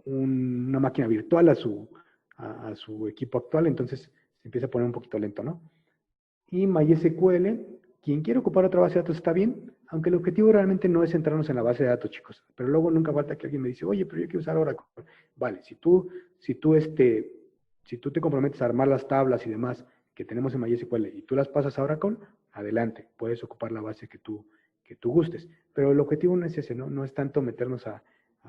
una máquina virtual a su equipo actual, entonces se empieza a poner un poquito lento, ¿no? Y MySQL, quien quiere ocupar otra base de datos está bien, aunque el objetivo realmente no es centrarnos en la base de datos, chicos. Pero luego nunca falta que alguien me dice, oye, pero yo quiero usar Oracle. Vale, si tú te comprometes a armar las tablas y demás que tenemos en MySQL y tú las pasas a Oracle, adelante, puedes ocupar la base que tú gustes. Pero el objetivo no es ese, ¿no? No es tanto meternos a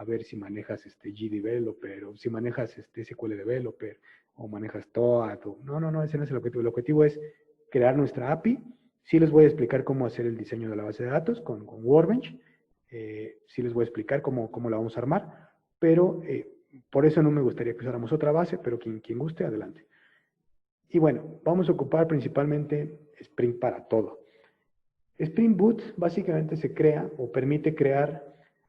ver si manejas GDeveloper o si manejas SQL Developer o manejas TOAD. No, ese no es el objetivo. El objetivo es crear nuestra API. Sí les voy a explicar cómo hacer el diseño de la base de datos con Workbench. Sí les voy a explicar cómo la vamos a armar, pero por eso no me gustaría que usáramos otra base, pero quien guste, adelante. Y bueno, vamos a ocupar principalmente Spring para todo. Spring Boot básicamente se crea o permite crear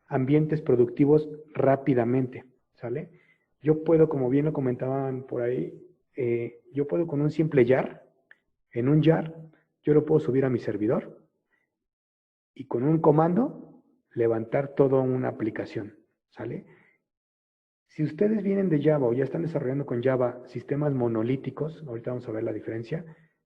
ambientes productivos rápidamente, ¿sale? Yo puedo, como bien lo comentaban por ahí, yo puedo con un simple jar, en un jar, yo lo puedo subir a mi servidor y con un comando levantar toda una aplicación, ¿sale? Si ustedes vienen de Java o ya están desarrollando con Java sistemas monolíticos, ahorita vamos a ver la diferencia,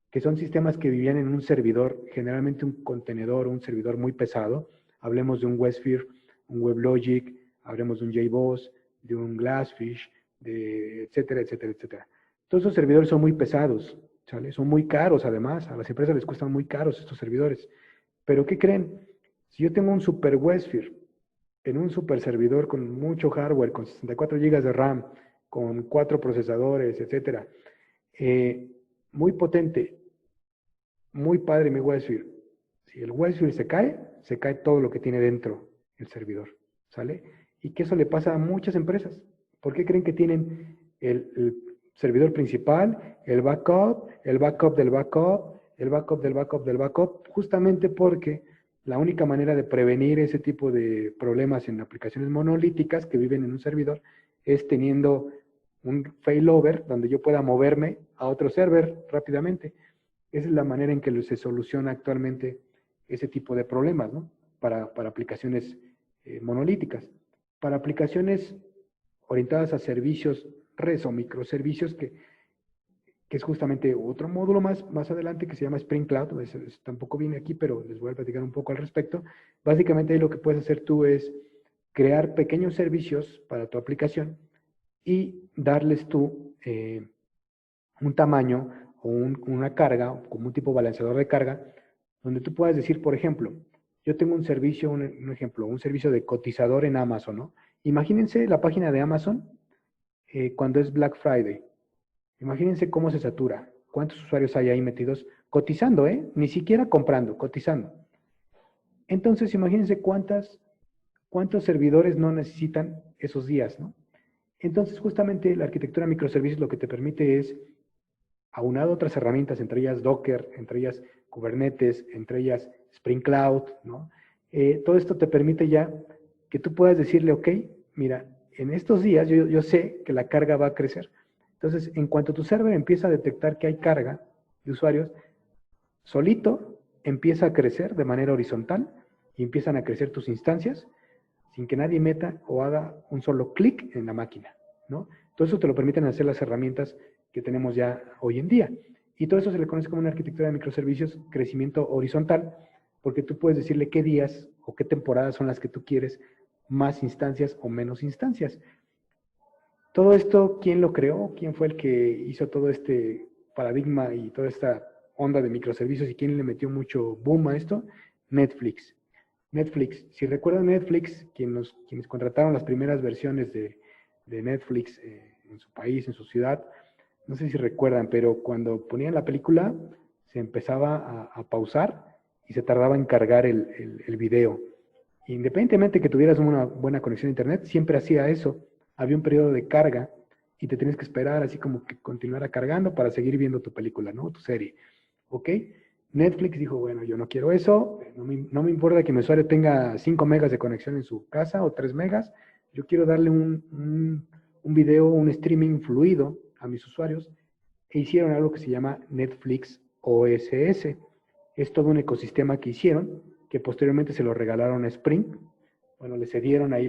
que son sistemas que vivían en un servidor, generalmente un contenedor, un servidor muy pesado. Hablemos de un WebSphere, un WebLogic, hablemos de un JBoss, de un Glassfish, etcétera, etcétera, etcétera. Todos esos servidores son muy pesados, ¿sale? Son muy caros además, a las empresas les cuestan muy caros estos servidores. Pero ¿qué creen? Si yo tengo un super WebSphere en un super servidor con mucho hardware, con 64 GB de RAM, con 4 procesadores, etcétera, muy potente, muy padre mi WebSphere. Si el WebSphere se cae todo lo que tiene dentro el servidor, ¿sale? Y que eso le pasa a muchas empresas. ¿Por qué creen que tienen el servidor principal, el backup del backup, el backup del backup del backup? Justamente porque la única manera de prevenir ese tipo de problemas en aplicaciones monolíticas que viven en un servidor es teniendo un failover donde yo pueda moverme a otro server rápidamente. Esa es la manera en que se soluciona actualmente ese tipo de problemas, ¿no? Para aplicaciones monolíticas. Para aplicaciones orientadas a servicios REST o microservicios, que es justamente otro módulo más adelante que se llama Spring Cloud, tampoco viene aquí, pero les voy a platicar un poco al respecto. Básicamente ahí lo que puedes hacer tú es crear pequeños servicios para tu aplicación y darles tú un tamaño o una carga, como un tipo balanceador de carga, donde tú puedas decir, por ejemplo, yo tengo un servicio, un ejemplo, un servicio de cotizador en Amazon, ¿no? Imagínense la página de Amazon cuando es Black Friday. Imagínense cómo se satura, cuántos usuarios hay ahí metidos cotizando, ni siquiera comprando, cotizando. Entonces, imagínense cuántos servidores no necesitan esos días, ¿no? Entonces, justamente la arquitectura de microservicios lo que te permite es, aunado a otras herramientas, entre ellas Docker, entre ellas Kubernetes, entre ellas Spring Cloud, ¿no? Todo esto te permite ya que tú puedas decirle, ok, mira, en estos días yo sé que la carga va a crecer. Entonces, en cuanto tu server empieza a detectar que hay carga de usuarios, solito empieza a crecer de manera horizontal y empiezan a crecer tus instancias sin que nadie meta o haga un solo clic en la máquina, ¿no? Todo eso te lo permiten hacer las herramientas que tenemos ya hoy en día. Y todo eso se le conoce como una arquitectura de microservicios, crecimiento horizontal, porque tú puedes decirle qué días o qué temporadas son las que tú quieres, más instancias o menos instancias. Todo esto, ¿quién lo creó? ¿Quién fue el que hizo todo este paradigma y toda esta onda de microservicios y quién le metió mucho boom a esto? Netflix. Netflix, si recuerdan Netflix, quienes contrataron las primeras versiones de Netflix en su país, en su ciudad, no sé si recuerdan, pero cuando ponían la película se empezaba a pausar y se tardaba en cargar el video. Independientemente que tuvieras una buena conexión a internet, siempre hacía eso. Había un periodo de carga y te tienes que esperar así como que continuara cargando para seguir viendo tu película, ¿no? Tu serie. ¿Ok? Netflix dijo, bueno, yo no quiero eso, no me importa que mi usuario tenga 5 megas de conexión en su casa o 3 megas, yo quiero darle un video, un streaming fluido a mis usuarios, e hicieron algo que se llama Netflix OSS. Es todo un ecosistema que hicieron, que posteriormente se lo regalaron a Spring. Bueno, le cedieron ahí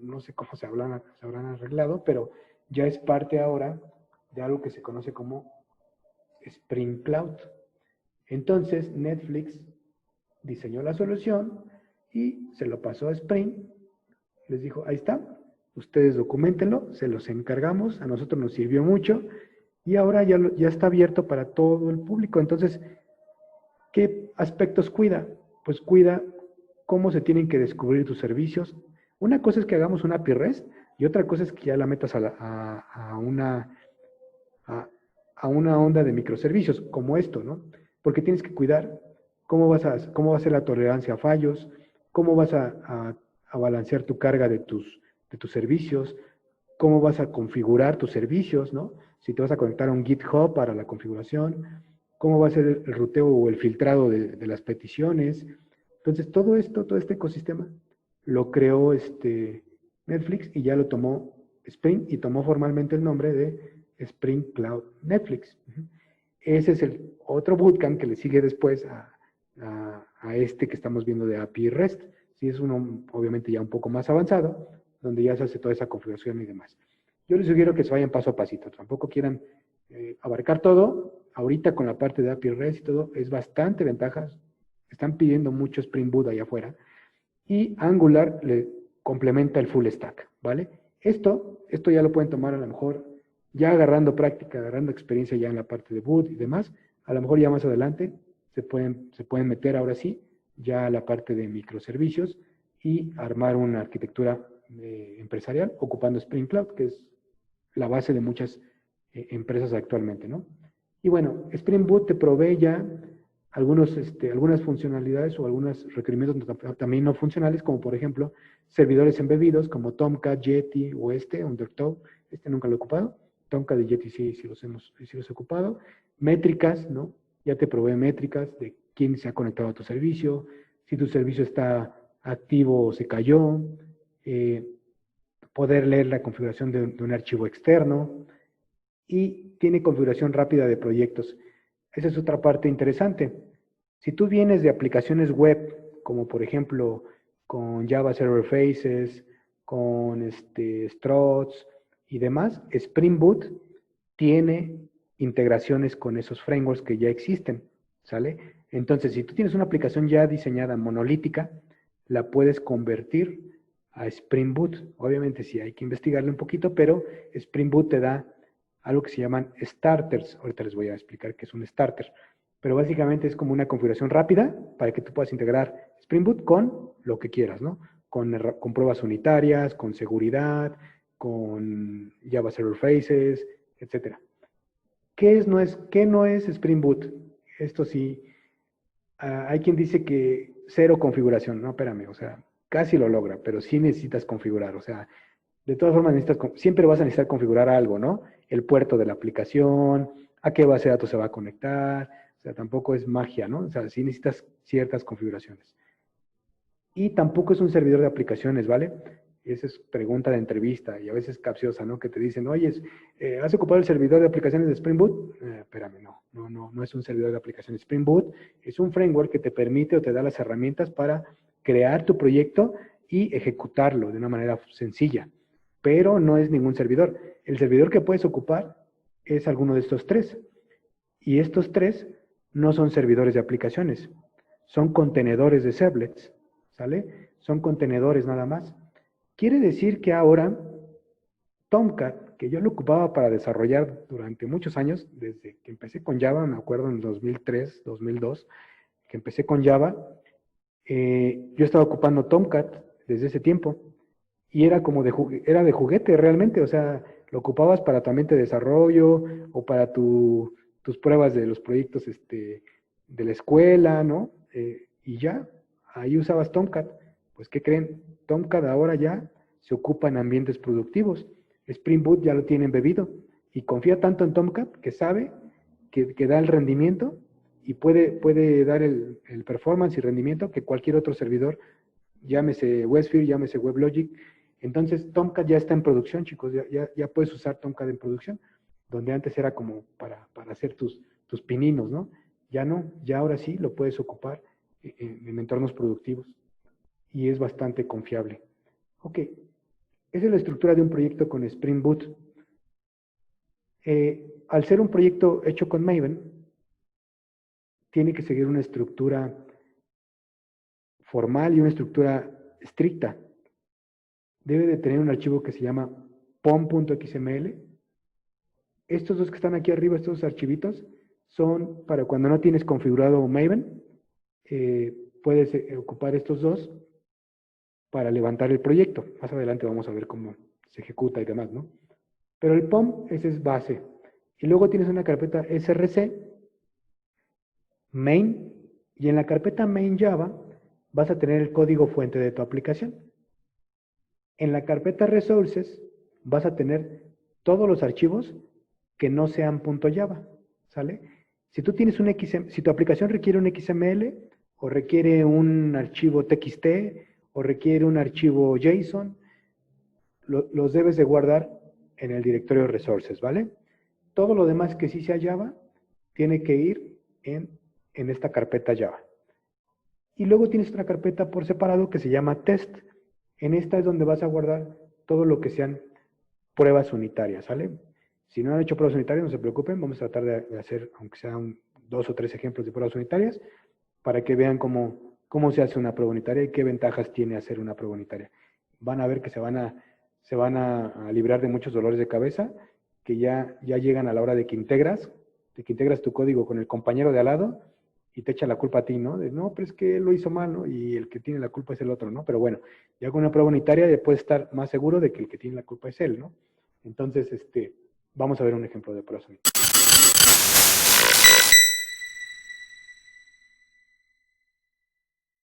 no sé cómo se habrán arreglado, pero ya es parte ahora de algo que se conoce como Spring Cloud. Entonces, Netflix diseñó la solución y se lo pasó a Spring. Les dijo, ahí está, ustedes documentenlo, se los encargamos, a nosotros nos sirvió mucho y ahora ya está abierto para todo el público. Entonces, ¿qué aspectos cuida? Pues cuida cómo se tienen que descubrir tus servicios. Una cosa es que hagamos una API REST y otra cosa es que ya la metas a una onda de microservicios como esto, ¿no? Porque tienes que cuidar cómo va a ser la tolerancia a fallos, cómo vas a balancear tu carga de tus servicios, cómo vas a configurar tus servicios, ¿no? Si te vas a conectar a un GitHub para la configuración, cómo va a ser el ruteo o el filtrado de las peticiones. Entonces, todo esto, todo este ecosistema, lo creó Netflix y ya lo tomó Spring y tomó formalmente el nombre de Spring Cloud Netflix. Ese es el otro bootcamp que le sigue después a este que estamos viendo de API REST. Sí, es uno obviamente ya un poco más avanzado, donde ya se hace toda esa configuración y demás. Yo les sugiero que se vayan paso a pasito, tampoco quieran abarcar todo. Ahorita con la parte de API REST y todo, es bastante ventajas. Están pidiendo mucho Spring Boot allá afuera. Y Angular le complementa el full stack, ¿vale? Esto ya lo pueden tomar a lo mejor ya agarrando práctica, agarrando experiencia ya en la parte de boot y demás. A lo mejor ya más adelante se pueden meter ahora sí ya a la parte de microservicios y armar una arquitectura empresarial ocupando Spring Cloud, que es la base de muchas empresas actualmente, ¿no? Y bueno, Spring Boot te provee ya algunas funcionalidades o algunos requerimientos también no funcionales, como por ejemplo servidores embebidos como Tomcat, Yeti o Undertow. Nunca lo he ocupado. Tomcat y Yeti sí los he ocupado. Métricas, ¿no? Ya te provee métricas de quién se ha conectado a tu servicio, si tu servicio está activo o se cayó, poder leer la configuración de un archivo externo y tiene configuración rápida de proyectos. Esa es otra parte interesante. Si tú vienes de aplicaciones web, como por ejemplo con Java Server Faces, con Struts y demás, Spring Boot tiene integraciones con esos frameworks que ya existen, ¿sale? Entonces, si tú tienes una aplicación ya diseñada monolítica, la puedes convertir a Spring Boot. Obviamente sí hay que investigarle un poquito, pero Spring Boot te da algo que se llaman starters. Ahorita les voy a explicar qué es un starter. Pero básicamente es como una configuración rápida para que tú puedas integrar Spring Boot con lo que quieras, ¿no? Con pruebas unitarias, con seguridad, con Java Server Faces, etc. ¿Qué no es Spring Boot? Esto sí, hay quien dice que cero configuración. No, espérame, o sea, casi lo logra, pero sí necesitas configurar. O sea, de todas formas siempre vas a necesitar configurar algo, ¿no? El puerto de la aplicación, a qué base de datos se va a conectar, O sea, tampoco es magia, ¿no? O sea, sí necesitas ciertas configuraciones. Y tampoco es un servidor de aplicaciones, ¿vale? Esa es pregunta de entrevista y a veces capciosa, ¿no? Que te dicen, oye, ¿has ocupado el servidor de aplicaciones de Spring Boot? Espérame, no es un servidor de aplicaciones. Spring Boot es un framework que te permite o te da las herramientas para crear tu proyecto y ejecutarlo de una manera sencilla, pero no es ningún servidor. El servidor que puedes ocupar es alguno de estos tres. Y estos tres no son servidores de aplicaciones, son contenedores de servlets, ¿sale? Son contenedores nada más. Quiere decir que ahora Tomcat, que yo lo ocupaba para desarrollar durante muchos años, desde que empecé con Java, me acuerdo en el 2003, 2002, que empecé con Java, yo estaba ocupando Tomcat desde ese tiempo y era como era de juguete realmente, o sea, lo ocupabas para tu ambiente de desarrollo o para tus pruebas de los proyectos de la escuela, ¿no? Y ya, ahí usabas Tomcat. Pues, ¿qué creen? Tomcat ahora ya se ocupa en ambientes productivos. Spring Boot ya lo tiene embebido y confía tanto en Tomcat que sabe que da el rendimiento y puede dar el performance y rendimiento que cualquier otro servidor, llámese WebSphere, llámese WebLogic. Entonces, Tomcat ya está en producción, chicos, ya puedes usar Tomcat en producción, donde antes era como para hacer tus pininos, ¿no? Ya no, ya ahora sí lo puedes ocupar en entornos productivos y es bastante confiable. Ok, esa es la estructura de un proyecto con Spring Boot. Al ser un proyecto hecho con Maven, tiene que seguir una estructura formal y una estructura estricta. Debe de tener un archivo que se llama pom.xml. Estos dos que están aquí arriba, estos archivitos, son para cuando no tienes configurado Maven, puedes ocupar estos dos para levantar el proyecto. Más adelante vamos a ver cómo se ejecuta y demás, ¿no? Pero el POM, ese es base. Y luego tienes una carpeta src, main, y en la carpeta main Java vas a tener el código fuente de tu aplicación. En la carpeta resources vas a tener todos los archivos que no sean .java, ¿sale? Si tú tienes si tu aplicación requiere un XML o requiere un archivo TXT o requiere un archivo JSON, los debes de guardar en el directorio resources, ¿vale? Todo lo demás que sí sea Java tiene que ir en esta carpeta Java. Y luego tienes otra carpeta por separado que se llama test. En esta es donde vas a guardar todo lo que sean pruebas unitarias, ¿sale? Si no han hecho pruebas unitarias, no se preocupen, vamos a tratar de hacer, aunque sean 2 o 3 ejemplos de pruebas unitarias, para que vean cómo se hace una prueba unitaria y qué ventajas tiene hacer una prueba unitaria. Van a ver que se van a librar de muchos dolores de cabeza, que ya llegan a la hora de que integras tu código con el compañero de al lado y te echa la culpa a ti, ¿no? No, pero es que él lo hizo mal, ¿no? Y el que tiene la culpa es el otro, ¿no? Pero bueno, ya con una prueba unitaria ya puedes estar más seguro de que el que tiene la culpa es él, ¿no? Entonces, vamos a ver un ejemplo de prueba unitaria.